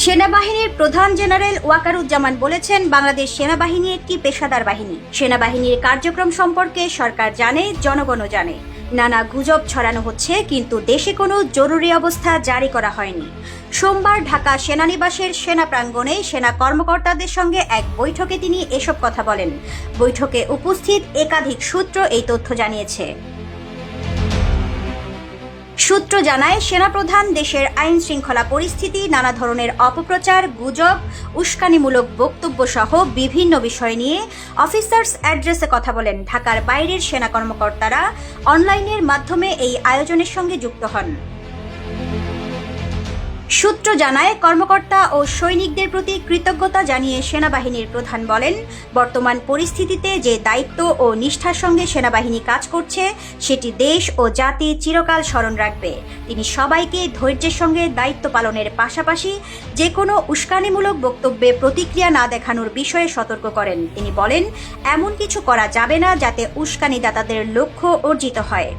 সেনাবাহিনীর প্রধান জেনারেল ওয়াকারুজ্জামান বলেছেন, বাংলাদেশ সেনাবাহিনী একটি পেশাদার বাহিনী। সেনাবাহিনীর কার্যক্রম সম্পর্কে সরকার জানে, জনগণও জানে। নানা গুজব ছড়ানো হচ্ছে, কিন্তু দেশে কোনো জরুরি অবস্থা জারি করা হয়নি। সোমবার ঢাকা সেনানিবাসের সেনা প্রাঙ্গণে সেনা কর্মকর্তাদের সঙ্গে এক বৈঠকে তিনি এসব কথা বলেন। বৈঠকে উপস্থিত একাধিক সূত্র এই তথ্য জানিয়েছে। সূত্র জানায়, সেনাপ্রধান দেশের আইন শৃঙ্খলা পরিস্থিতি, নানা ধরনের অপপ্রচার, গুজব, উস্কানিমূলক বক্তব্য সহ বিভিন্ন বিষয় নিয়ে অফিসার্স অ্যাড্রেসে কথা বলেন। ঢাকার বাইরের সেনা কর্মকর্তারা অনলাইনের মাধ্যমে এই আয়োজনের সঙ্গে যুক্ত হন। সূত্র জানায়, কর্মকর্তা ও সৈনিকদের প্রতি কৃতজ্ঞতা জানিয়ে সেনাবাহিনীর প্রধান বলেন, বর্তমান পরিস্থিতিতে যে দায়িত্ব ও নিষ্ঠার সঙ্গে সেনাবাহিনী কাজ করছে সেটি দেশ ও জাতি চিরকাল স্মরণ রাখবে। তিনি সবাইকে ধৈর্যের সঙ্গে দায়িত্ব পালনের পাশাপাশি যে কোনো উস্কানিমূলক বক্তব্যে প্রতিক্রিয়া না দেখানোর বিষয়ে সতর্ক করেন। তিনি বলেন, এমন কিছু করা যাবে না যাতে উস্কানিদাতাদের লক্ষ্য অর্জিত হয়।